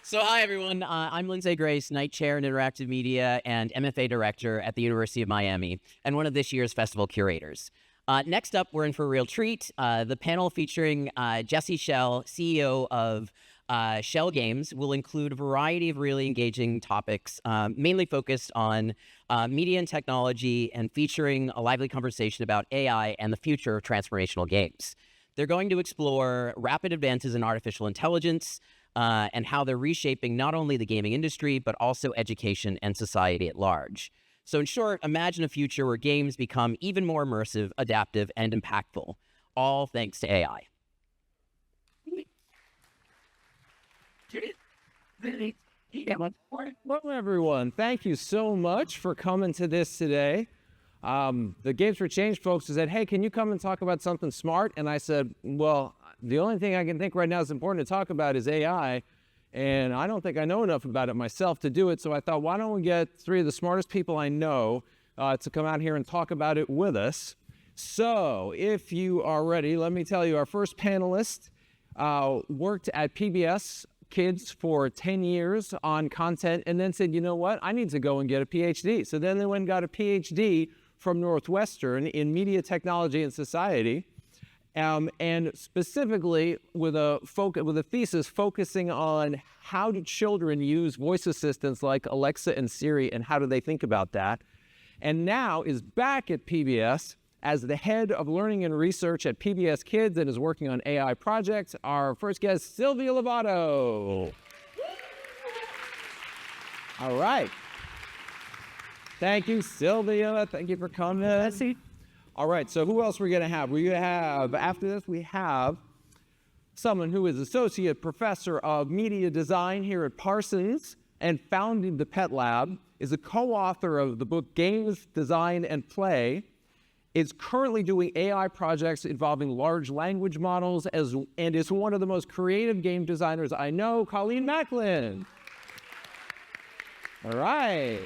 So hi, everyone. I'm Lindsay Grace, Knight Chair in Interactive Media and MFA Director at the University of Miami, and one of this year's festival curators. Next up, we're in for a real treat. The panel featuring Jesse Schell, CEO of Schell Games, will include a variety of really engaging topics, mainly focused on media and technology, and featuring a lively conversation about AI and the future of transformational games. They're going to explore rapid advances in artificial intelligence, and how they're reshaping not only the gaming industry, but also education and society at large. So in short, imagine a future where games become even more immersive, adaptive, and impactful, all thanks to AI. Hello, everyone. Thank you so much for coming to this today. The Games for Change folks said, hey, can you come and talk about something smart? And I said, well, the only thing I can think right now is important to talk about is AI, and I don't think I know enough about it myself to do it, so I thought, why don't we get three of the smartest people I know to come out here and talk about it with us. So, if you are ready, let me tell you, our first panelist worked at PBS Kids for 10 years on content, and then said, you know what, I need to go and get a PhD. So then they went and got a PhD from Northwestern in media technology and society. And specifically with a thesis focusing on how do children use voice assistants like Alexa and Siri, and how do they think about that? And now is back at PBS as the head of learning and research at PBS Kids, and is working on AI projects. Our first guest, Silvia Lovato. All right. Thank you, Silvia. Thank you for coming. All right, so who else are we going to have? After this, we have someone who is Associate Professor of Media Design here at Parsons and founded the Pet Lab, is a co-author of the book Games, Design, and Play, is currently doing AI projects involving large language models, and is one of the most creative game designers I know, Colleen Macklin. All right.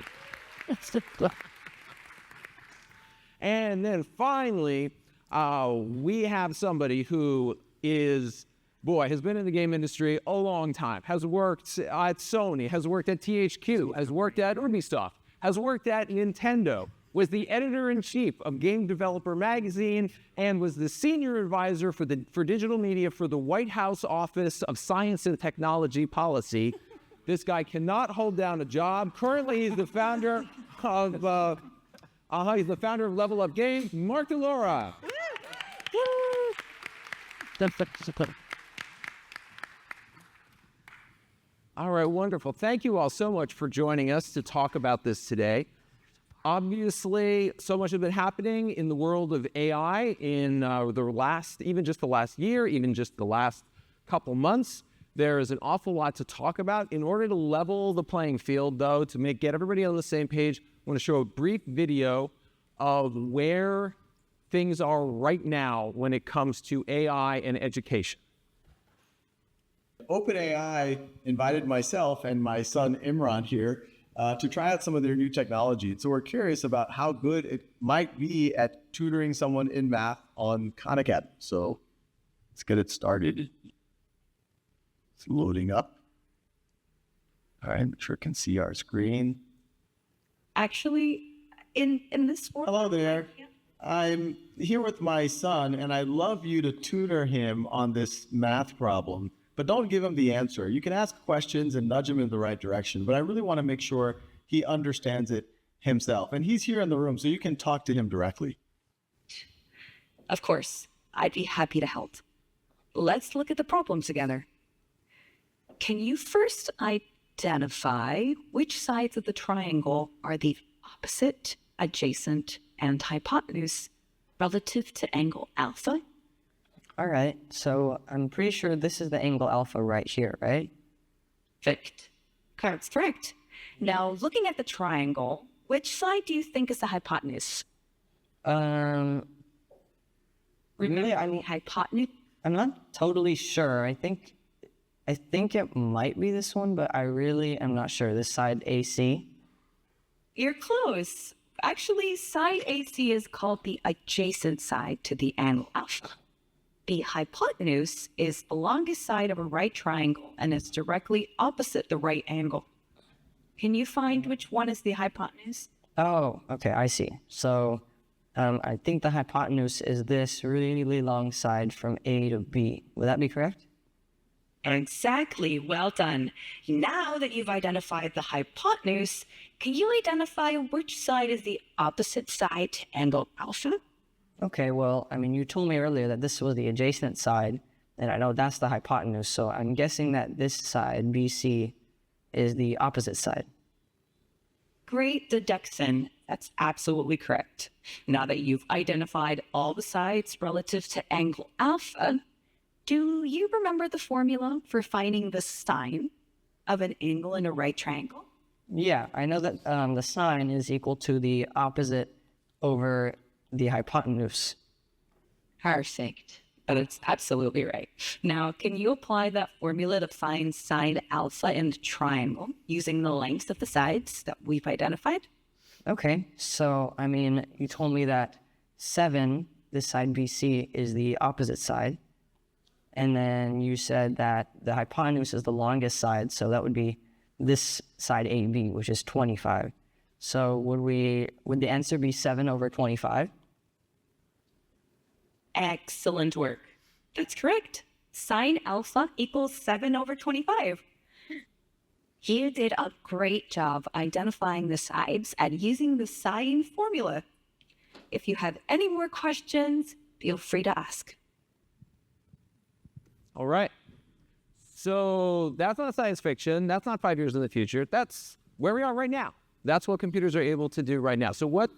And then finally, we have somebody who has been in the game industry a long time, has worked at Sony, has worked at THQ, has worked at Ubisoft, has worked at Nintendo, was the editor-in-chief of Game Developer Magazine, and was the senior advisor for digital media for the White House Office of Science and Technology Policy. This guy cannot hold down a job. Currently, he's the founder of Level Up Games, Mark DeLoura. All right, wonderful. Thank you all so much for joining us to talk about this today. Obviously, so much has been happening in the world of AI in even just the last year, even just the last couple months. There is an awful lot to talk about. In order to level the playing field, though, to get everybody on the same page, I want to show a brief video of where things are right now when it comes to AI and education. OpenAI invited myself and my son Imran here to try out some of their new technology. So we're curious about how good it might be at tutoring someone in math on Khan Academy. So let's get it started. It's loading up. All right, make sure it can see our screen. Actually, in this world. Hello there. I'm here with my son, and I'd love you to tutor him on this math problem, but don't give him the answer. You can ask questions and nudge him in the right direction, but I really want to make sure he understands it himself. And he's here in the room, so you can talk to him directly. Of course, I'd be happy to help. Let's look at the problem together. Can you first identify which sides of the triangle are the opposite, adjacent, and hypotenuse relative to angle alpha? All right, so I'm pretty sure this is the angle alpha right here, right? Correct. Correct. Now, looking at the triangle, which side do you think is the hypotenuse? Really, hypotenuse? I'm not totally sure. I think it might be this one, but I really am not sure. This side AC? You're close. Actually, side AC is called the adjacent side to the angle alpha. The hypotenuse is the longest side of a right triangle and is directly opposite the right angle. Can you find which one is the hypotenuse? Oh, okay, I see. So I think the hypotenuse is this really long side from A to B. Would that be correct? Exactly. Well done. Now that you've identified the hypotenuse, can you identify which side is the opposite side to angle alpha? Okay, well, I mean, you told me earlier that this was the adjacent side, and I know that's the hypotenuse, so I'm guessing that this side, BC, is the opposite side. Great deduction. That's absolutely correct. Now that you've identified all the sides relative to angle alpha, do you remember the formula for finding the sine of an angle in a right triangle? Yeah, I know that the sine is equal to the opposite over the hypotenuse. Perfect. That's absolutely right. Now, can you apply that formula to find sine alpha in the triangle using the lengths of the sides that we've identified? Okay, so, I mean, you told me that 7, this side BC, is the opposite side. And then you said that the hypotenuse is the longest side, so that would be this side AB, which is 25. So would the answer be 7 over 25? Excellent work. That's correct. Sine alpha equals 7 over 25. You did a great job identifying the sides and using the sine formula. If you have any more questions, feel free to ask. All right. So that's not science fiction. That's not 5 years in the future. That's where we are right now. That's what computers are able to do right now. So what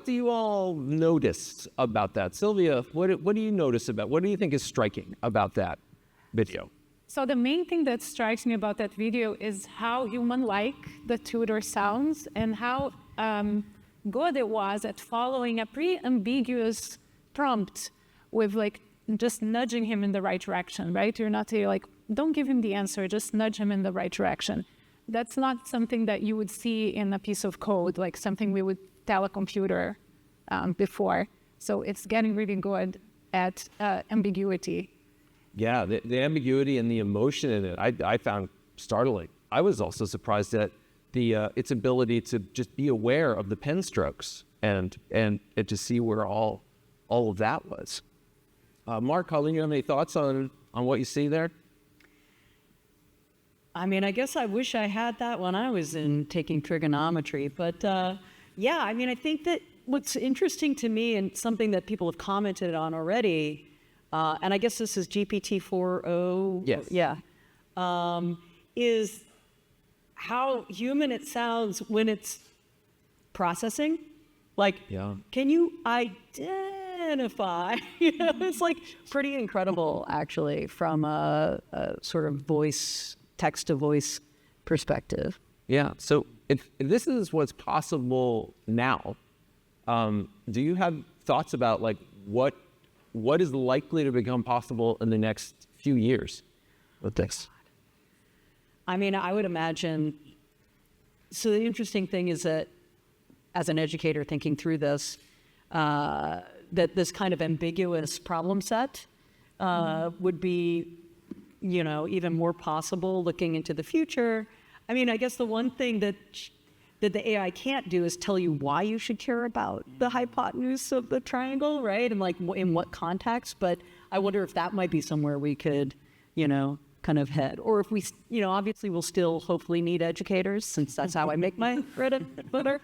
do you all notice about that? Silvia, what do you notice about, what do you think is striking about that video? So the main thing that strikes me about that video is how human-like the tutor sounds and how good it was at following a pretty ambiguous prompt with like just nudging him in the right direction, right? You're not like, don't give him the answer, just nudge him in the right direction. That's not something that you would see in a piece of code, like something we would tell a computer before. So it's getting really good at ambiguity. Yeah, the ambiguity and the emotion in it, I found startling. I was also surprised at its ability to just be aware of the pen strokes and to see where all of that was. Mark, Colleen, you have any thoughts on what you see there? I mean, I guess I wish I had that when I was taking trigonometry, but yeah, I mean, I think that what's interesting to me and something that people have commented on already, and I guess this is GPT-4o, yes. Yeah, is how human it sounds when it's processing. Like, yeah. Can you identify? You know, it's like pretty incredible, actually, from a sort of text-to-voice perspective. Yeah, so if this is what's possible now, do you have thoughts about like what is likely to become possible in the next few years with this? I mean, I would imagine, so the interesting thing is that as an educator thinking through this, that this kind of ambiguous problem set would be, you know, even more possible looking into the future. I mean, I guess the one thing that the AI can't do is tell you why you should care about the hypotenuse of the triangle, right? And like in what context, but I wonder if that might be somewhere we could, you know, kind of head. Or if we, you know, obviously we'll still hopefully need educators, since that's how I make my bread and butter.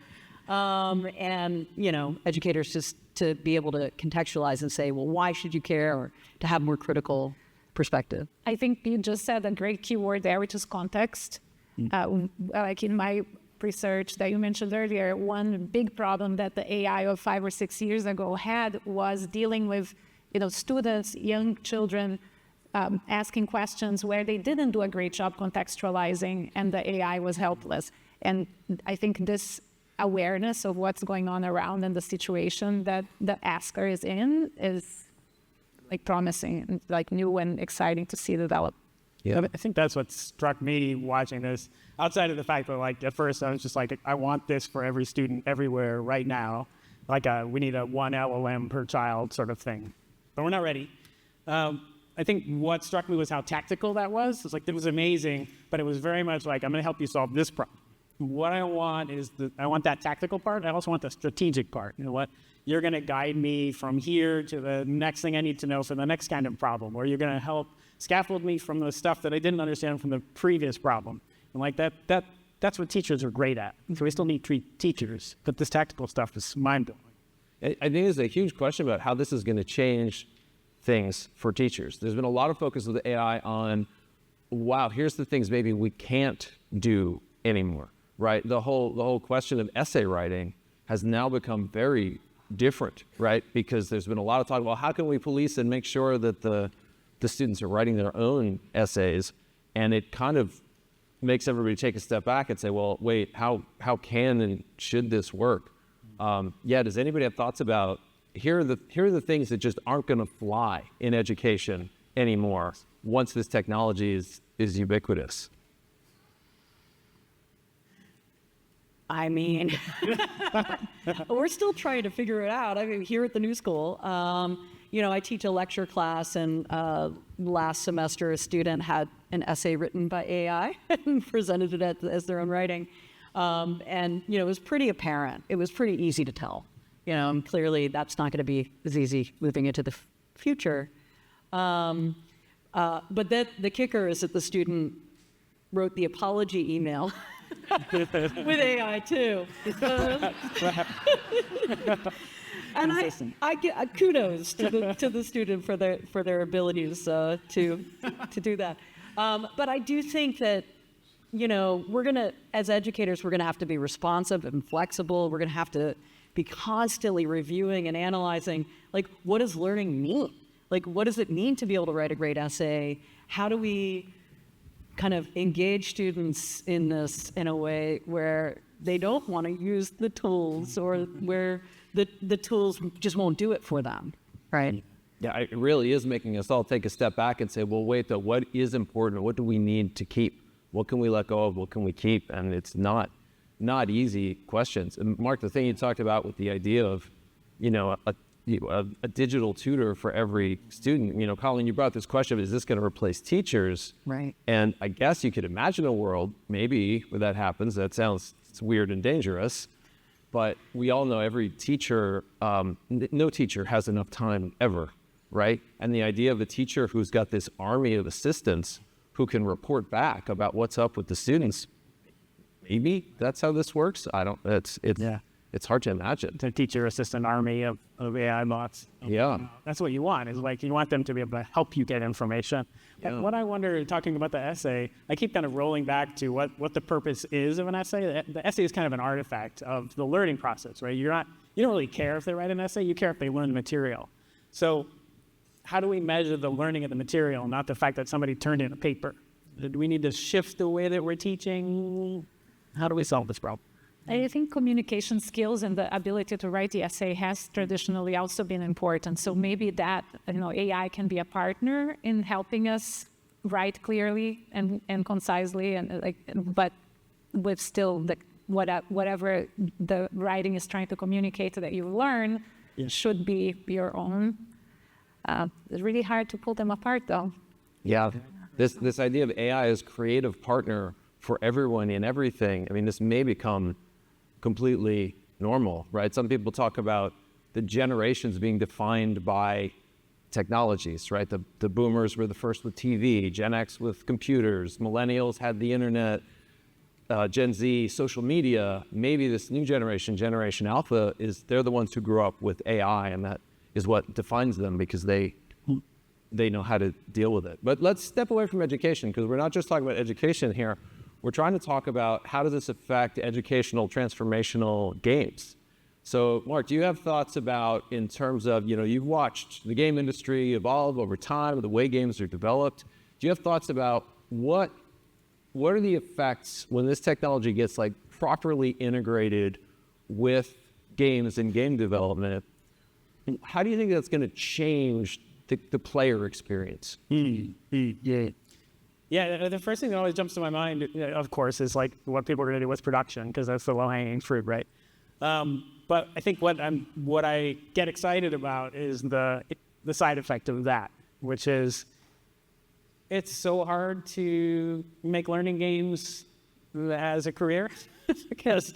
And, you know, educators just to be able to contextualize and say, well, why should you care, or to have more critical perspective. I think you just said a great keyword there, which is context. Like in my research that you mentioned earlier, one big problem that the AI of 5 or 6 years ago had was dealing with, you know, students, young children, asking questions where they didn't do a great job contextualizing, and the AI was helpless. And I think this awareness of what's going on around and the situation that the asker is in is like promising and like new and exciting to see develop. Yeah, I think that's what struck me watching this, outside of the fact that like at first I was just like, I want this for every student everywhere right now. Like we need a 1 LLM per child sort of thing. but we're not ready. I think what struck me was how tactical that was. It's like, it was amazing, but it was very much like, I'm going to help you solve this problem. What I want is I want that tactical part. I also want the strategic part. You know what? You're going to guide me from here to the next thing I need to know for the next kind of problem, or you're going to help scaffold me from the stuff that I didn't understand from the previous problem. And like that's what teachers are great at. So we still need teachers, but this tactical stuff is mind-blowing. I think there's a huge question about how this is going to change things for teachers. There's been a lot of focus with AI on, wow, here's the things maybe we can't do anymore, right? The whole question of essay writing has now become very different, right? Because there's been a lot of talk about how can we police and make sure that the students are writing their own essays, and it kind of makes everybody take a step back and say, well, wait, how can and should this work? Does anybody have thoughts about here are the things that just aren't going to fly in education anymore once this technology is ubiquitous? I mean, we're still trying to figure it out. I mean, here at the New School, I teach a lecture class, and last semester a student had an essay written by AI and presented it as their own writing. It was pretty apparent. It was pretty easy to tell. And clearly that's not going to be as easy moving into the future. But the kicker is that the student wrote the apology email with AI too. And I get kudos to the student for their abilities to do that. But I do think that as educators, we're gonna have to be responsive and flexible. We're gonna have to be constantly reviewing and analyzing, like, what does learning mean? Like, what does it mean to be able to write a great essay? How do we kind of engage students in this in a way where they don't want to use the tools, or where the tools just won't do it for them, right? Yeah, it really is making us all take a step back and say, well, wait, though, what is important? What do we need to keep? What can we let go of? What can we keep? And it's not easy questions. And Mark, the thing you talked about with the idea of, a digital tutor for every student, Colleen, you brought this question of, is this going to replace teachers? Right. And I guess you could imagine a world, maybe, where that happens. That sounds weird and dangerous. But we all know every teacher, no teacher has enough time ever, right? And the idea of a teacher who's got this army of assistants who can report back about what's up with the students, maybe that's how this works. It's hard to imagine. To teacher assistant army of AI bots. Yeah. That's what you want, is like, you want them to be able to help you get information. Yeah. What I wonder, talking about the essay, I keep kind of rolling back to what the purpose is of an essay. The essay is kind of an artifact of the learning process, right? You don't really care if they write an essay, you care if they learn the material. So how do we measure the learning of the material, not the fact that somebody turned in a paper? Do we need to shift the way that we're teaching? How do we solve this problem? I think communication skills and the ability to write the essay has traditionally also been important. So maybe that, AI can be a partner in helping us write clearly and concisely, but with still whatever the writing is trying to communicate that you learn should be your own. It's really hard to pull them apart, though. Yeah, this idea of AI as creative partner for everyone in everything. I mean, this may become completely normal, right? Some people talk about the generations being defined by technologies, right? The boomers were the first with TV, Gen X with computers, millennials had the internet, Gen Z, social media. Maybe this new generation, Generation Alpha, they're the ones who grew up with AI, and that is what defines them because they know how to deal with it. But let's step away from education, because we're not just talking about education here. We're trying to talk about how does this affect educational transformational games. So Mark, do you have thoughts about, in terms of, you've watched the game industry evolve over time, the way games are developed. Do you have thoughts about what are the effects when this technology gets properly integrated with games and game development? How do you think that's going to change the player experience? Yeah, the first thing that always jumps to my mind, of course, is what people are going to do with production, because that's the low-hanging fruit, right? But I think what I get excited about is the the side effect of that, which is it's so hard to make learning games as a career because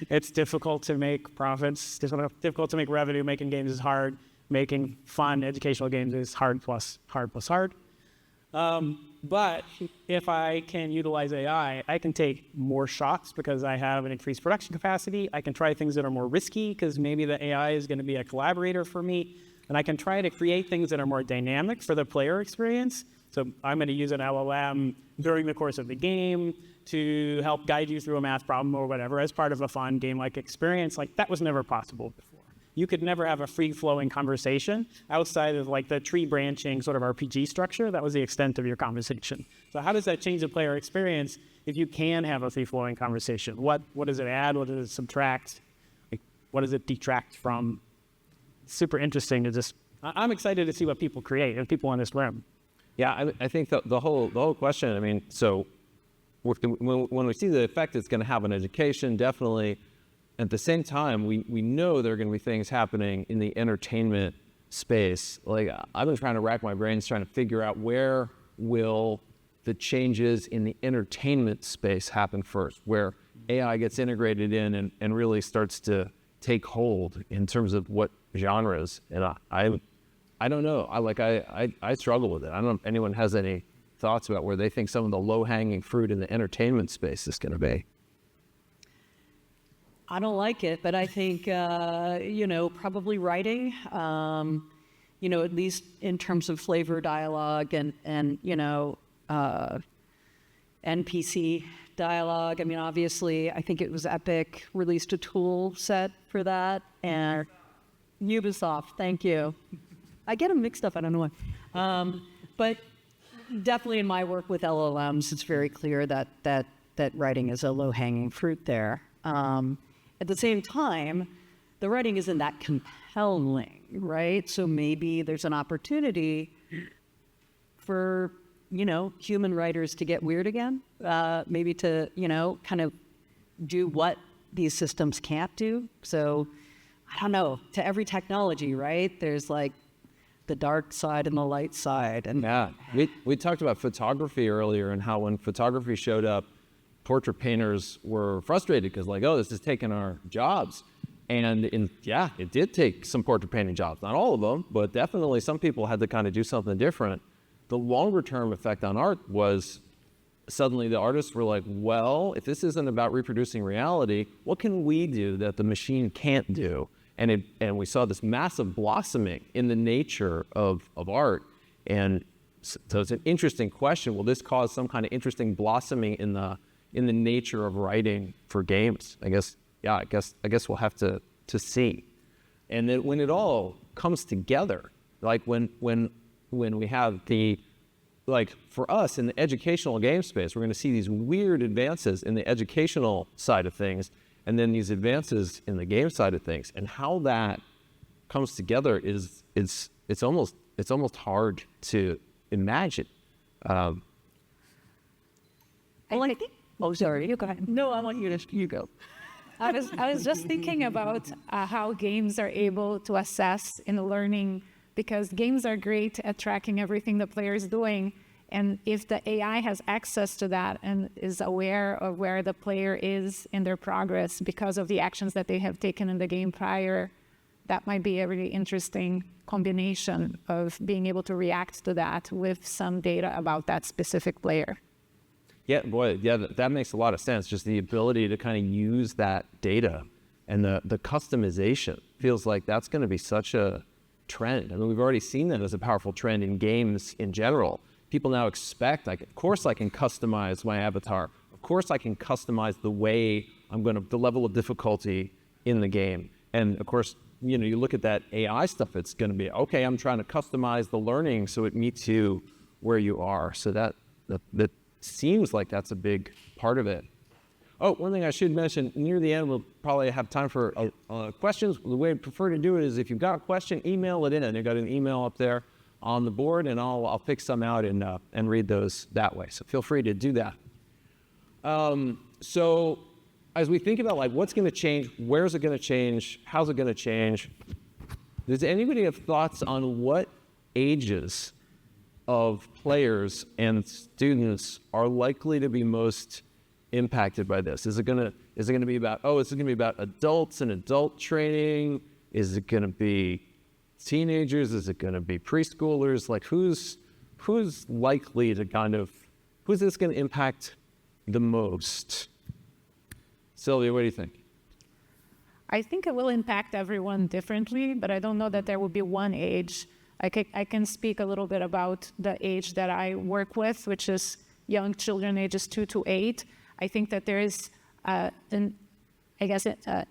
it's difficult to make profits, difficult to make revenue. Making games is hard. Making fun educational games is hard plus hard plus hard. But if I can utilize AI, I can take more shots because I have an increased production capacity. I can try things that are more risky because maybe the AI is going to be a collaborator for me. And I can try to create things that are more dynamic for the player experience. So I'm going to use an LLM during the course of the game to help guide you through a math problem or whatever as part of a fun game-like experience. Like, that was never possible before. You could never have a free-flowing conversation outside of like the tree branching sort of RPG structure. That was the extent of your conversation. So how does that change the player experience if you can have a free-flowing conversation? What does it add? What does it subtract? Like, what does it detract from? Super interesting to just, I'm excited to see what people create and people in this room. Yeah, I think the whole question, I mean, so when we see the effect it's going to have on education, definitely. At the same time, we know there are going to be things happening in the entertainment space. Like, I've been trying to rack my brains trying to figure out where will the changes in the entertainment space happen first, where AI gets integrated in and really starts to take hold in terms of what genres. And I don't know. I struggle with it. I don't know if anyone has any thoughts about where they think some of the low-hanging fruit in the entertainment space is going to be. I don't like it, but I think, probably writing, at least in terms of flavor dialogue and NPC dialogue. I mean, obviously, I think it was Epic released a tool set for that, and Ubisoft, thank you. I get them mixed up, I don't know why. But definitely in my work with LLMs, it's very clear that writing is a low-hanging fruit there. At the same time, the writing isn't that compelling, right? So maybe there's an opportunity for, human writers to get weird again, maybe to, kind of do what these systems can't do. So, I don't know, to every technology, right? There's like the dark side and the light side. And yeah, we talked about photography earlier and how when photography showed up, portrait painters were frustrated because like, oh, this is taking our jobs. And it did take some portrait painting jobs. Not all of them, but definitely some people had to kind of do something different. The longer term effect on art was suddenly the artists were like, well, if this isn't about reproducing reality, what can we do that the machine can't do? And we saw this massive blossoming in the nature of art. And so it's an interesting question. Will this cause some kind of interesting blossoming in the nature of writing for games? I guess we'll have to see. And then when it all comes together, like when we have for us in the educational game space, we're going to see these weird advances in the educational side of things, and then these advances in the game side of things, and how that comes together it's almost hard to imagine. I think. Oh, sorry. You go ahead. No, I want you go. I was just thinking about how games are able to assess in learning, because games are great at tracking everything the player is doing. And if the AI has access to that and is aware of where the player is in their progress because of the actions that they have taken in the game prior, that might be a really interesting combination of being able to react to that with some data about that specific player. Yeah, boy, yeah, that makes a lot of sense. Just the ability to kind of use that data and the customization feels like that's going to be such a trend. I mean, we've already seen that as a powerful trend in games in general. People now expect, like, of course I can customize my avatar. Of course I can customize the way the level of difficulty in the game. And of course, you look at that AI stuff, it's going to be, okay, I'm trying to customize the learning so it meets you where you are. So that seems like that's a big part of it. Oh, one thing I should mention, near the end, we'll probably have time for questions. The way I prefer to do it is if you've got a question, email it in. And you've got an email up there on the board, and I'll pick some out and read those that way. So feel free to do that. So as we think about like what's going to change, where's it going to change, how's it going to change, Does anybody have thoughts on what ages of players and students are likely to be most impacted by this? Is it gonna be about adults and adult training? Is it gonna be teenagers? Is it gonna be preschoolers? Like who's likely to who's this gonna impact the most? Silvia, what do you think? I think it will impact everyone differently, but I don't know that there will be one age. I can speak a little bit about the age that I work with, which is young children ages 2 to 8. I think that there is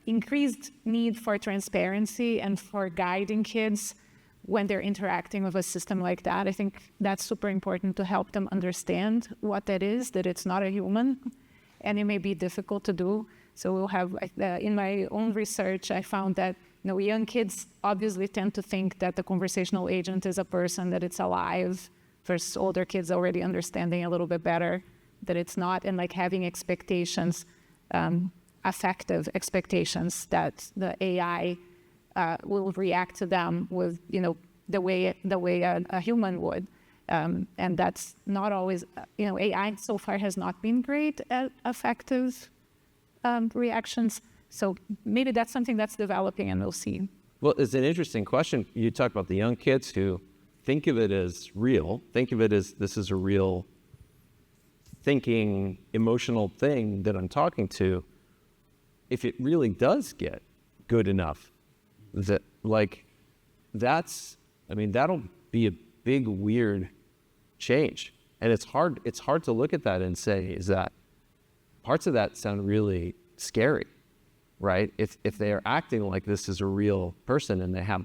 increased need for transparency and for guiding kids when they're interacting with a system like that. I think that's super important to help them understand what that is, that it's not a human, and it may be difficult to do. So we'll have, in my own research, I found that young kids obviously tend to think that the conversational agent is a person, that it's alive, versus older kids already understanding a little bit better that it's not, and like having expectations, affective expectations that the AI will react to them with, the way a human would. And that's not always, AI so far has not been great at affective reactions. So maybe that's something that's developing, and we'll see. Well, it's an interesting question. You talk about the young kids who think of it as real, think of it as this is a real thinking, emotional thing that I'm talking to. If it really does get good enough, that'll be a big, weird change. And it's hard to look at that and say, is that parts of that sound really scary, right? If they are acting like this is a real person and they have,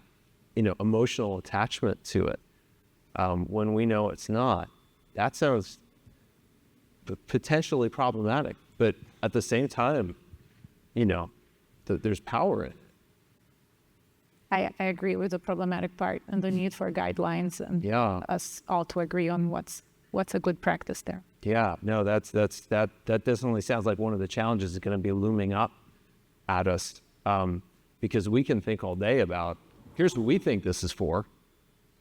emotional attachment to it, when we know it's not, that sounds potentially problematic. But at the same time, there's power in it. I agree with the problematic part and the need for guidelines and us all to agree on what's a good practice there. Yeah, no, that definitely sounds like one of the challenges is going to be looming up at us, because we can think all day about, here's what we think this is for,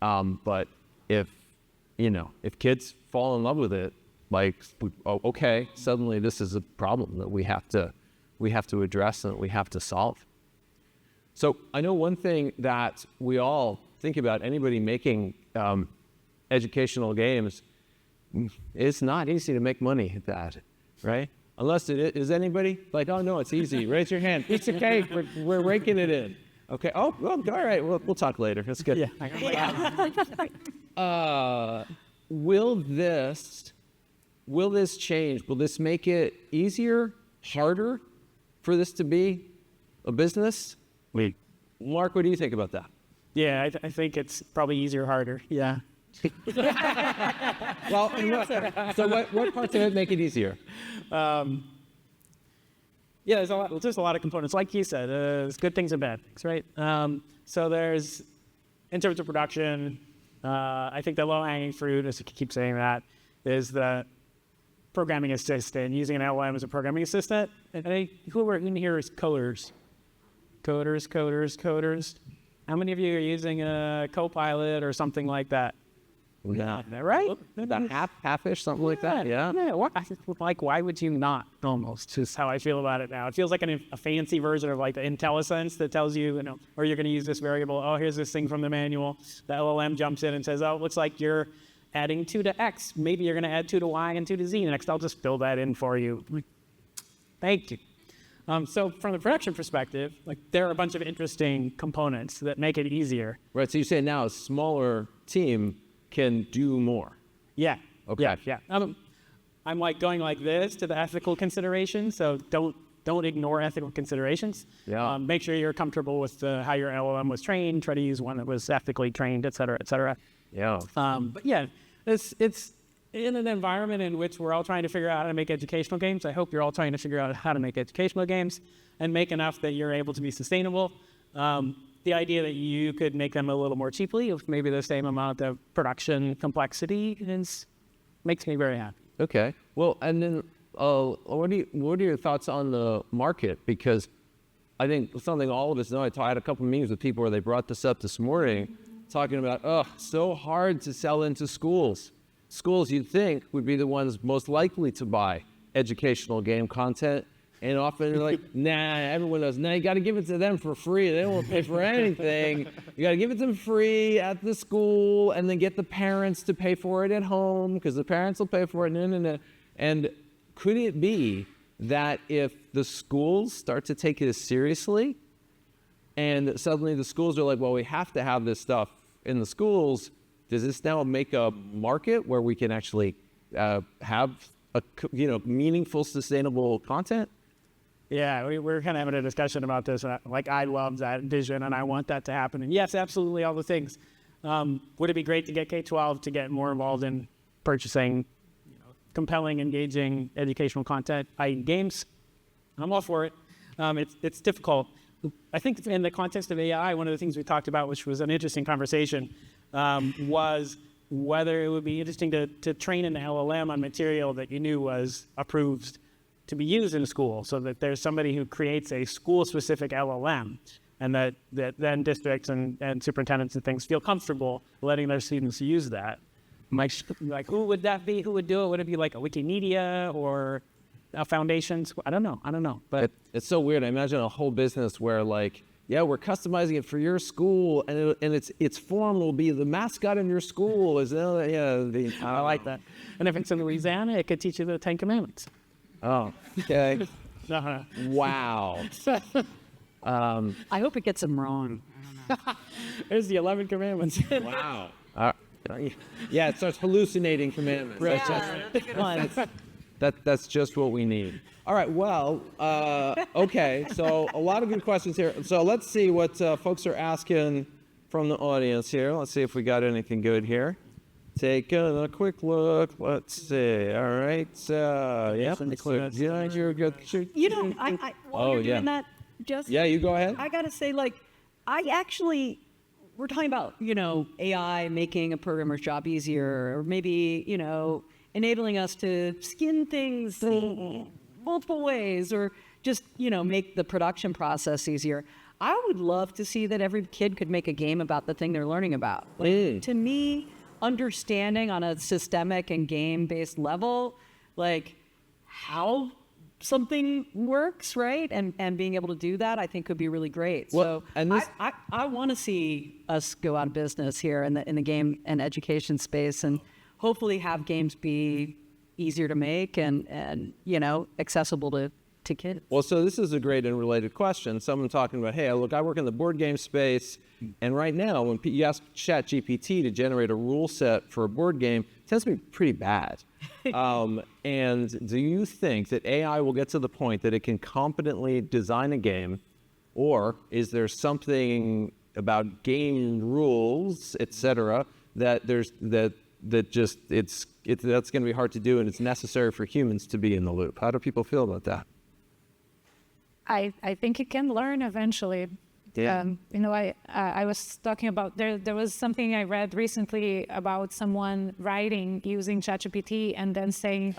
but if kids fall in love with it, okay, suddenly this is a problem that we have to address and that we have to solve. So I know one thing that we all think about, anybody making educational games, it's not easy to make money at that, right? Unless is anybody like, oh no, it's easy. Raise your hand. It's okay. We're raking it in. Okay. Oh, well, all right. We'll talk later. That's good. Yeah. Will this change? Will this make it easier, harder for this to be a business? Mark, what do you think about that? Yeah, I think it's probably easier, harder. Yeah. Well, so what parts of it make it easier? There's a lot of components. Like you said, there's good things and bad things, right? So there's, in terms of production, I think the low-hanging fruit, as I keep saying that, is the programming assistant, using an LLM as a programming assistant. And who in here is coders? Coders. How many of you are using a Copilot or something like that? Yeah. Right? About half-ish, something like that. Yeah. Why would you not? Almost is how I feel about it now. It feels like a fancy version of like the IntelliSense that tells you, or you're going to use this variable. Oh, here's this thing from the manual. The LLM jumps in and says, oh, it looks like you're adding 2 to X. Maybe you're going to add 2 to Y and 2 to Z next. I'll just fill that in for you. Thank you. So from the production perspective, there are a bunch of interesting components that make it easier. Right. So you say now a smaller team can do more. Yeah. Okay. Yeah. I'm going like this to the ethical considerations. So don't ignore ethical considerations. Yeah. Make sure you're comfortable with how your LLM was trained. Try to use one that was ethically trained, et cetera, et cetera. Yeah. But yeah, it's in an environment in which we're all trying to figure out how to make educational games. I hope you're all trying to figure out how to make educational games and make enough that you're able to be sustainable. The idea that you could make them a little more cheaply with maybe the same amount of production complexity makes me very happy. Okay. Well, and then what are your thoughts on the market? Because I think something all of us know, I had a couple meetings with people where they brought this up this morning, talking about, so hard to sell into schools. Schools you'd think would be the ones most likely to buy educational game content. And often they're like, nah, everyone knows. Nah, you got to give it to them for free. They won't pay for anything. You got to give it to them free at the school and then get the parents to pay for it at home because the parents will pay for it. And could it be that if the schools start to take it seriously and suddenly the schools are like, well, we have to have this stuff in the schools, does this now make a market where we can actually have a, meaningful, sustainable content? Yeah, we're kind of having a discussion about this. I love that vision, and I want that to happen. And yes, absolutely, all the things. Would it be great to get K-12 to get more involved in purchasing, compelling, engaging educational content, i.e. games? I'm all for it. It's difficult. I think in the context of AI, one of the things we talked about, which was an interesting conversation, was whether it would be interesting to train an LLM on material that you knew was approved to be used in a school, so that there's somebody who creates a school-specific LLM, and that then districts and superintendents and things feel comfortable letting their students use that. Like who would that be? Who would do it? Would it be like a Wikimedia or a foundation? I don't know. But it's so weird. I imagine a whole business where we're customizing it for your school, and its form will be the mascot in your school. I like that. And if it's in Louisiana, it could teach you the 10 Commandments. Oh, okay. Uh-huh. Wow. I hope it gets them wrong. There's the 11 Commandments. Wow. Yeah, it starts hallucinating commandments. Yeah. That's just what we need. All right, well, okay, so a lot of good questions here. So let's see what folks are asking from the audience here. Let's see if we got anything good here. Take a quick look. Let's see. All right. Yep. Yeah, you're good. While you're doing that, just you go ahead. I gotta say, we're talking about AI making a programmer's job easier, or maybe enabling us to skin things multiple ways, or just make the production process easier. I would love to see that every kid could make a game about the thing they're learning about. To me, understanding on a systemic and game-based level, how something works, right? And being able to do that, I think could be really great. Well, so I want to see us go out of business here in the game and education space, and hopefully have games be easier to make and accessible to kids. Well, so this is a great and related question. Someone talking about, hey, look, I work in the board game space, and right now, when you ask ChatGPT to generate a rule set for a board game, it tends to be pretty bad. And do you think that AI will get to the point that it can competently design a game, or is there something about game rules, et cetera, that's going to be hard to do, and it's necessary for humans to be in the loop? How do people feel about that? I think it can learn eventually. Yeah. I was talking about, there was something I read recently about someone writing using ChatGPT and then saying,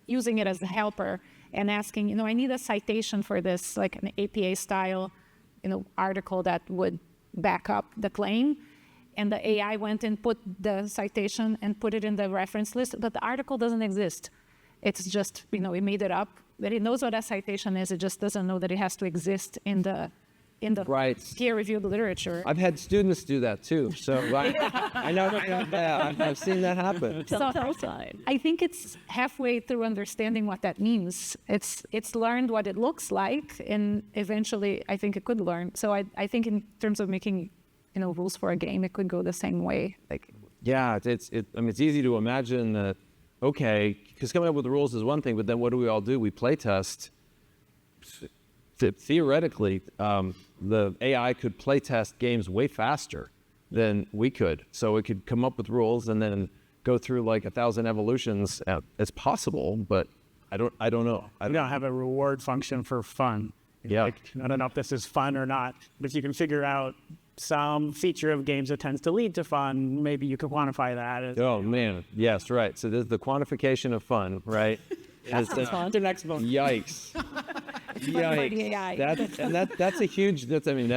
using it as a helper and asking, I need a citation for this, like an APA style, article that would back up the claim. And the AI went and put the citation and put it in the reference list, but the article doesn't exist. It's just, it made it up. But it knows what a citation is. It just doesn't know that it has to exist in the right. peer-reviewed literature. I've had students do that too, so I know that. I've seen that happen. I think it's halfway through understanding what that means. It's learned what it looks like, and eventually, I think it could learn. So I think in terms of making, rules for a game, it could go the same way. Yeah, it's easy to imagine that. Okay, because coming up with the rules is one thing, but then what do we all do? We play test. Theoretically, the AI could play test games way faster than we could. So it could come up with rules and then go through 1,000 evolutions. It's possible, but I don't know. I don't have a reward function for fun. Yeah. I don't know if this is fun or not, but if you can figure out some feature of games that tends to lead to fun, maybe you can quantify that. Oh, man. Yes, right. So there's the quantification of fun, right? That's fun. The next one. Yikes. third-party AI. That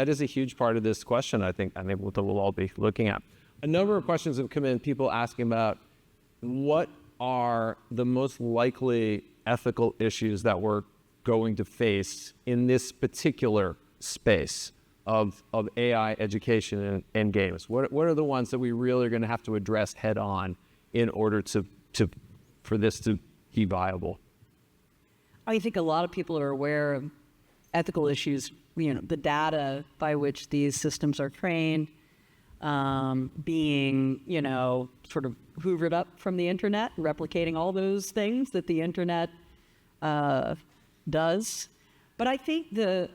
is a huge part of this question. I think that we'll all be looking at. A number of questions have come in, people asking about what are the most likely ethical issues that we're going to face in this particular space of AI education and games. What are the ones that we really are going to have to address head on in order for this to be viable? I think a lot of people are aware of ethical issues, the data by which these systems are trained, being, sort of hoovered up from the internet, replicating all those things that the internet does. But I think the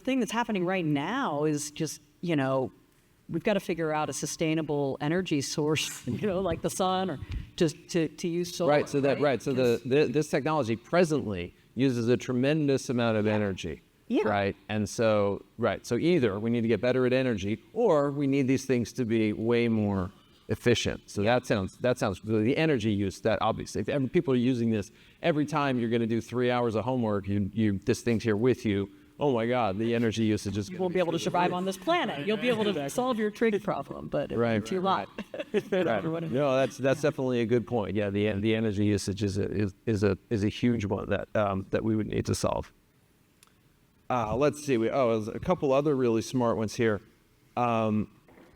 thing that's happening right now is just, we've got to figure out a sustainable energy source, like the sun, or just to use solar. Right. So this technology presently uses a tremendous amount of energy. Yeah. Right. And so either we need to get better at energy, or we need these things to be way more efficient. So that sounds the energy use. That obviously, if people are using this every time you're going to do 3 hours of homework, this thing's here with you. Oh my God, the energy usage is. You won't be able to survive on this planet. You'll be able to solve your trig problem, but it's too lot. Right. No, that's definitely a good point. Yeah, the energy usage is a huge one that we would need to solve. Let's see. There's a couple other really smart ones here. One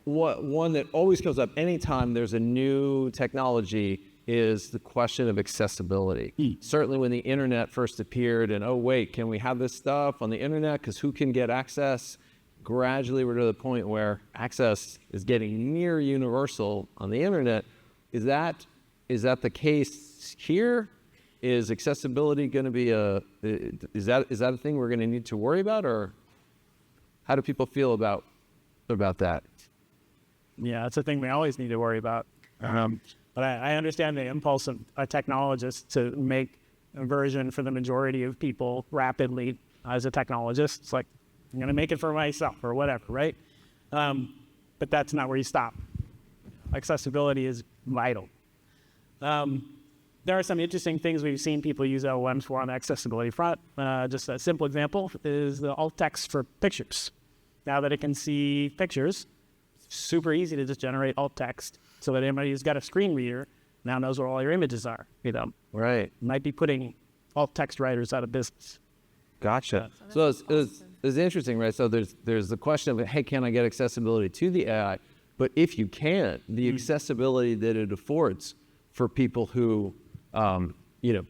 that always comes up anytime there's a new technology is the question of accessibility. Certainly when the internet first appeared and, oh wait, can we have this stuff on the internet? Because who can get access? Gradually we're to the point where access is getting near universal on the internet. Is that the case here? Is accessibility going to be is that a thing we're going to need to worry about, or how do people feel about that? Yeah, it's a thing we always need to worry about. But I understand the impulse of a technologist to make a version for the majority of people rapidly. As a technologist, it's like, I'm going to make it for myself or whatever, right? But that's not where you stop. Accessibility is vital. There are some interesting things we've seen people use LLMs for on the accessibility front. Just a simple example is the alt text for pictures. Now that it can see pictures, it's super easy to just generate alt text so that anybody who's got a screen reader now knows where all your images are. Right. Might be putting alt text writers out of business. Gotcha. So it's interesting, right? So there's the question of, hey, can I get accessibility to the AI? But if you can't, the accessibility that it affords for people who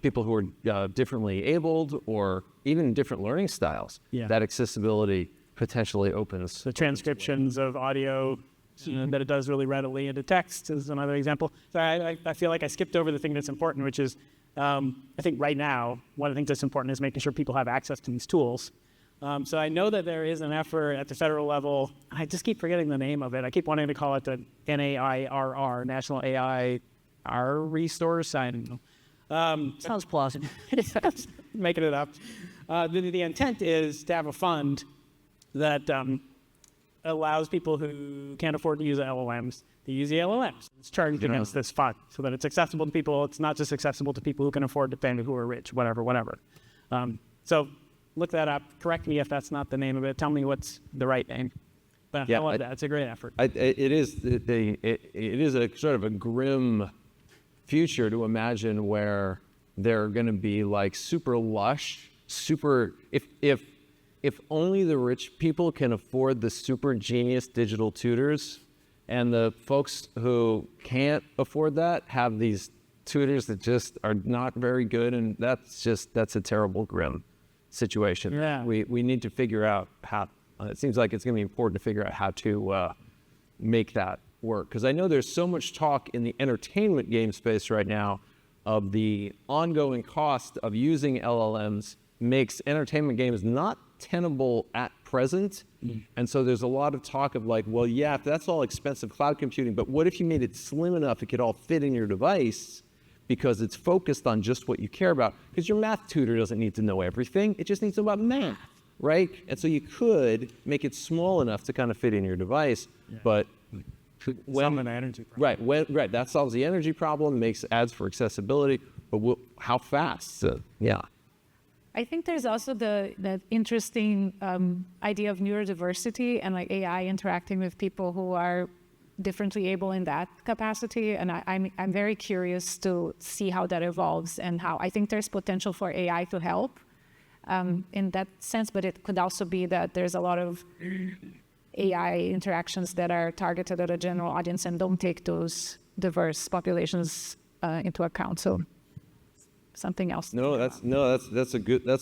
people who are differently abled or even different learning styles, that accessibility potentially opens. The transcriptions of audio that it does really readily into text is another example. So I feel like I skipped over the thing that's important, which is I think right now, one of the things that's important is making sure people have access to these tools. So I know that there is an effort at the federal level. I just keep forgetting the name of it. I keep wanting to call it the NAIRR, National AI R Resource. I don't know. Sounds plausible. Making it up. The intent is to have a fund that allows people who can't afford to use LLMs to use the LLMs. It's charged against this fund so that it's accessible to people. It's not just accessible to people who can afford to pay, who are rich, whatever. So look that up. Correct me if that's not the name of it. Tell me what's the right name. But I love that. It's a great effort. It is a sort of a grim future to imagine where they're going to be like super lush, if only the rich people can afford the super genius digital tutors, and the folks who can't afford that have these tutors that just are not very good, and that's a terrible, grim situation. Yeah. We need to figure out how. It seems like it's going to be important to figure out how to make that work, because I know there's so much talk in the entertainment game space right now of the ongoing cost of using LLMs makes entertainment games not tenable at present. And so there's a lot of talk of like, well, yeah, that's all expensive cloud computing, but what if you made it slim enough it could all fit in your device because it's focused on just what you care about? Because your math tutor doesn't need to know everything. It just needs to know about math, right? And so you could make it small enough to kind of fit in your device, but Solve an energy problem. Right, that solves the energy problem, makes ads for accessibility, but how fast? I think there's also that interesting idea of neurodiversity and like AI interacting with people who are differently able in that capacity. And I'm very curious to see how that evolves and how I think there's potential for AI to help in that sense, but it could also be that there's a lot of AI interactions that are targeted at a general audience and don't take those diverse populations into account. So something else. That's a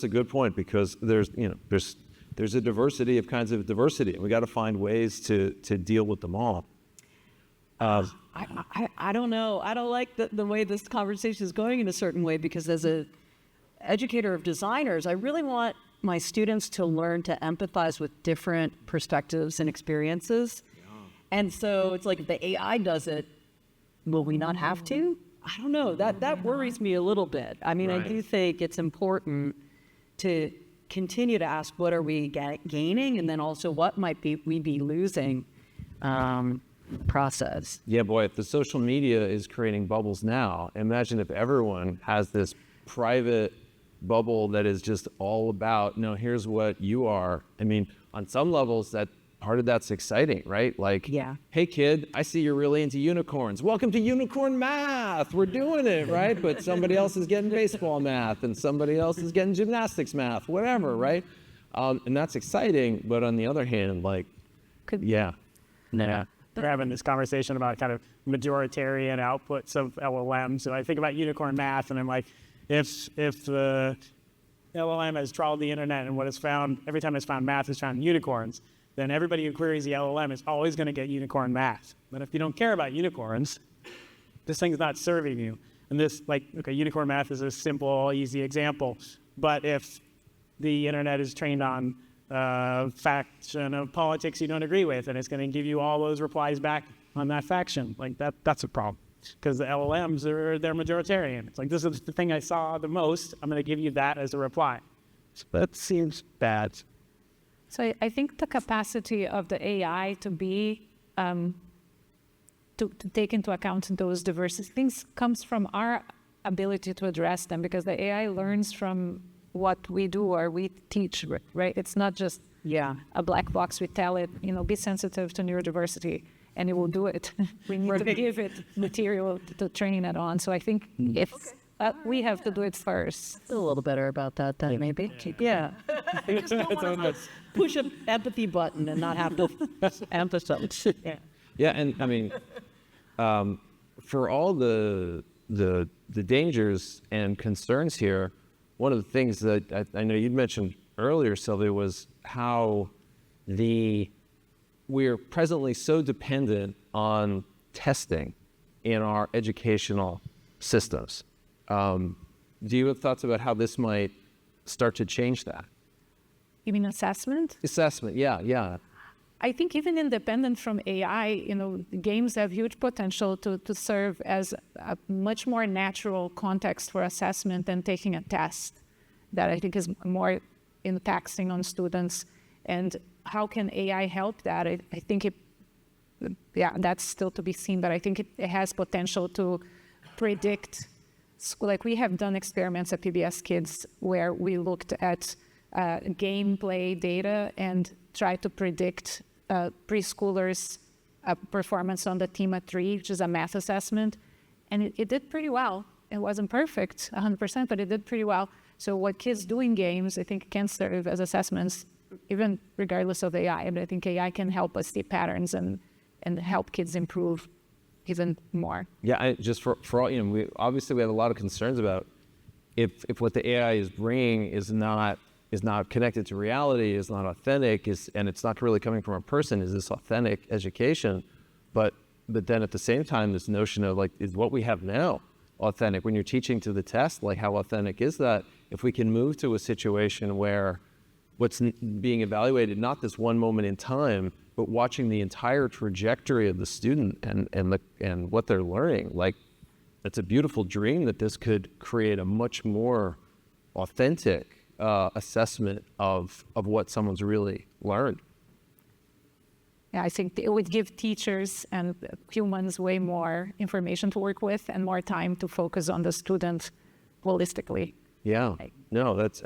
good point, because there's a diversity of kinds of diversity, and we got to find ways to deal with them all. I don't know. I don't like the way this conversation is going in a certain way, because as a educator of designers, I really want my students to learn to empathize with different perspectives and experiences. And so it's like if the AI does it, will we not have to? I don't know. That worries me a little bit. I mean, I do think it's important to continue to ask, what are we gaining? And then also, what might we be losing process? Yeah, boy, if the social media is creating bubbles now, imagine if everyone has this private bubble that is just all about, no, here's what you are. I mean, on some levels, that part of that's exciting, right? Like, hey kid, I see you're really into unicorns. Welcome to unicorn math. We're doing it, right? But somebody else is getting baseball math, and somebody else is getting gymnastics math, whatever, right? And that's exciting. But on the other hand, like, We're having this conversation about kind of majoritarian outputs of LLMs. So I think about unicorn math, and I'm like, if the LLM has trawled the internet and what it's found, every time it's found math, it's found unicorns, then everybody who queries the LLM is always going to get unicorn math. But if you don't care about unicorns, this thing's not serving you. And this, like, okay, unicorn math is a simple, easy example. But if the internet is trained on faction of politics you don't agree with, and it's going to give you all those replies back on that faction, like that's a problem. Because the LLMs, they're majoritarian. It's like, this is the thing I saw the most, I'm going to give you that as a reply. So that seems bad. So I think the capacity of the AI to be, to take into account those diverse things comes from our ability to address them, because the AI learns from what we do or we teach, right? It's not just a black box. We tell it, be sensitive to neurodiversity, and it will do it. We need to give it material to train it on. So I think we have to do it first. Feel a little better about that then, maybe. Yeah. Push an empathy button and not have to emphasize. Yeah, and I mean, for all the dangers and concerns here, one of the things that I know you'd mentioned earlier, Silvia, was how we're presently so dependent on testing in our educational systems. Do you have thoughts about how this might start to change that? You mean assessment? Assessment, yeah. I think even independent from AI, games have huge potential to serve as a much more natural context for assessment than taking a test that I think is more taxing on students. And how can AI help that? I think that's still to be seen, but I think it has potential to predict. Like, we have done experiments at PBS Kids where we looked at gameplay data and tried to predict preschoolers' performance on the TEMA 3, which is a math assessment. And it did pretty well. It wasn't perfect, 100%, but it did pretty well. So what kids do in games, I think, can serve as assessments, even regardless of AI. But I think AI can help us see patterns and help kids improve even more. Yeah, just for all, we obviously have a lot of concerns about if what the AI is bringing is not connected to reality, is not authentic, and it's not really coming from a person. Is this authentic education? But then at the same time, this notion of, like, is what we have now authentic? When you're teaching to the test, like, how authentic is that? If we can move to a situation where what's being evaluated, not this one moment in time, but watching the entire trajectory of the student and what they're learning, like, it's a beautiful dream that this could create a much more authentic assessment of what someone's really learned. Yeah, I think it would give teachers and humans way more information to work with and more time to focus on the student holistically. Yeah. No, that's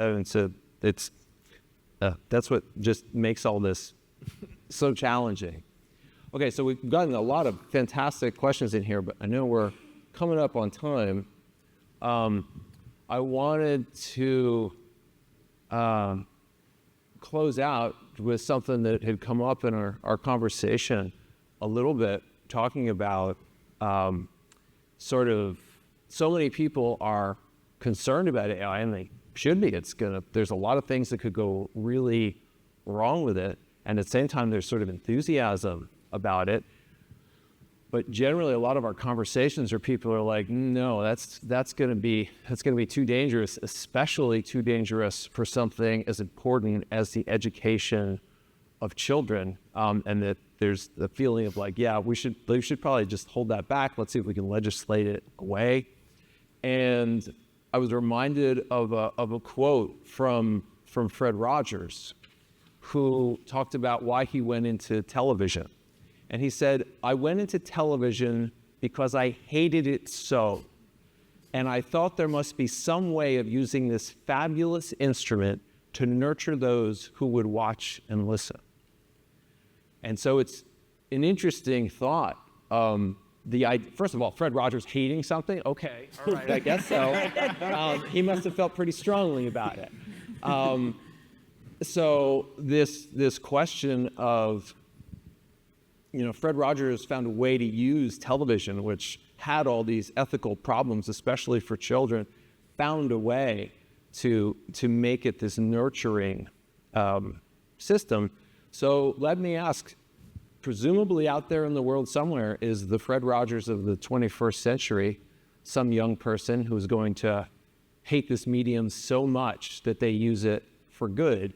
that's what just makes all this so challenging. Okay, so we've gotten a lot of fantastic questions in here, but I know we're coming up on time. I wanted to close out with something that had come up in our conversation a little bit, talking about sort of so many people are concerned about AI, and they should be. There's a lot of things that could go really wrong with it, and at the same time there's sort of enthusiasm about it. But generally, a lot of our conversations are people are like, no, that's going to be too dangerous, especially too dangerous for something as important as the education of children, and that there's the feeling of like, yeah, we should probably just hold that back. Let's see if we can legislate it away. And I was reminded of a quote from Fred Rogers, who talked about why he went into television. And he said, I went into television because I hated it so. And I thought there must be some way of using this fabulous instrument to nurture those who would watch and listen. And so it's an interesting thought. First of all, Fred Rogers hating something, okay, all right, I guess so. He must have felt pretty strongly about it. So this question of, Fred Rogers found a way to use television, which had all these ethical problems, especially for children, found a way to make it this nurturing system. So let me ask, presumably out there in the world somewhere is the Fred Rogers of the 21st century, some young person who's going to hate this medium so much that they use it for good.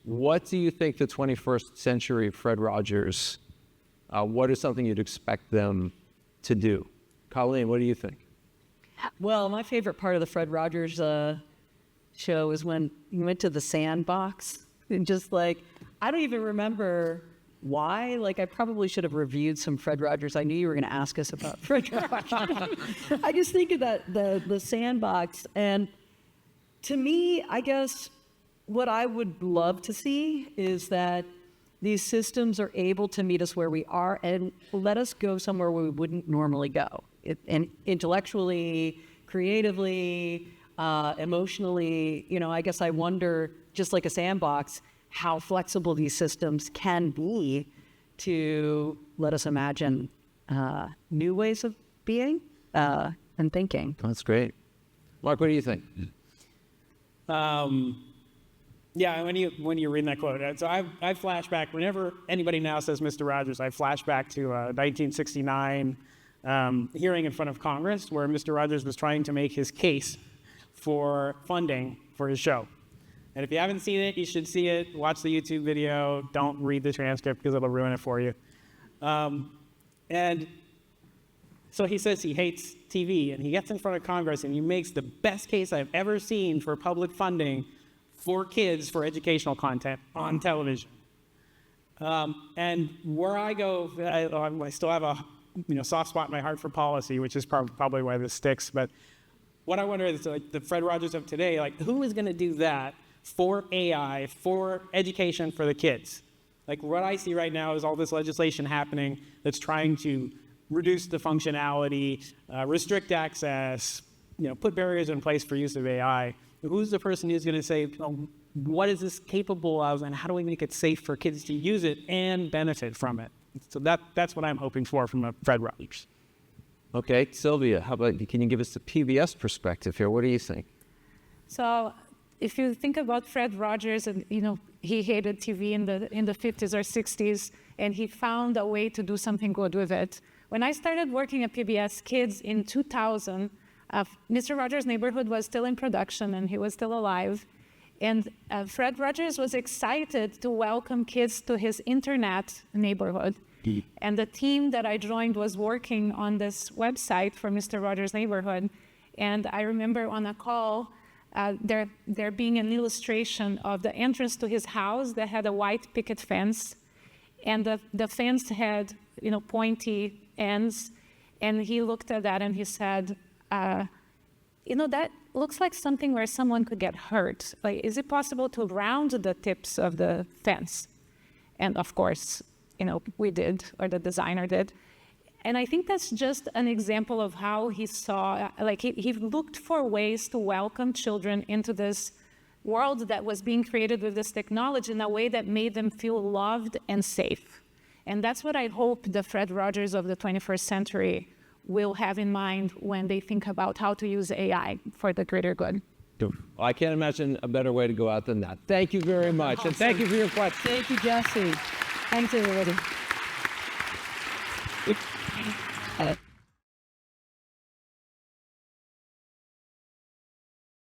What do you think the 21st century Fred Rogers, what is something you'd expect them to do? Colleen, what do you think? Well, my favorite part of the Fred Rogers show is when he went to the sandbox and just like, I don't even remember why. Like, I probably should have reviewed some Fred Rogers. I knew you were going to ask us about Fred Rogers. I just think of that, the sandbox. And to me, I guess what I would love to see is that these systems are able to meet us where we are and let us go somewhere where we wouldn't normally go. And intellectually, creatively, emotionally, I guess I wonder, just like a sandbox, how flexible these systems can be to let us imagine new ways of being and thinking. That's great. Mark, what do you think? Yeah, when you read that quote, so I flash back, whenever anybody now says Mr. Rogers, I flash back to 1969 hearing in front of Congress where Mr. Rogers was trying to make his case for funding for his show. And if you haven't seen it, you should see it. Watch the YouTube video. Don't read the transcript because it'll ruin it for you. And so he says he hates TV, and he gets in front of Congress and he makes the best case I've ever seen for public funding for kids for educational content on television. And where I go, I still have a soft spot in my heart for policy, which is probably why this sticks. But what I wonder is, like, the Fred Rogers of today, like, who is going to do that for AI, for education for the kids? Like, what I see right now is all this legislation happening that's trying to reduce the functionality, restrict access, put barriers in place for use of AI. Who's the person who's going to say, what is this capable of, and how do we make it safe for kids to use it and benefit from it? So that's what I'm hoping for from a Fred Rogers. Okay, Silvia, can you give us the PBS perspective here? What do you think? So if you think about Fred Rogers, and he hated TV in the 50s or 60s, and he found a way to do something good with it. When I started working at PBS Kids in 2000, Mr. Rogers' Neighborhood was still in production, and he was still alive. And Fred Rogers was excited to welcome kids to his internet neighborhood. And the team that I joined was working on this website for Mr. Rogers' Neighborhood. And I remember on a call, there being an illustration of the entrance to his house that had a white picket fence. And the fence had, pointy ends. And he looked at that and he said, looks like something where someone could get hurt. Like, is it possible to round the tips of the fence? And of course, we did, or the designer did. And I think that's just an example of how he saw, like he looked for ways to welcome children into this world that was being created with this technology in a way that made them feel loved and safe. And that's what I hope the Fred Rogers of the 21st century will have in mind when they think about how to use AI for the greater good. Well, I can't imagine a better way to go out than that. Thank you very much. And thank you for your question. Thank you, Jesse. Thanks, everybody.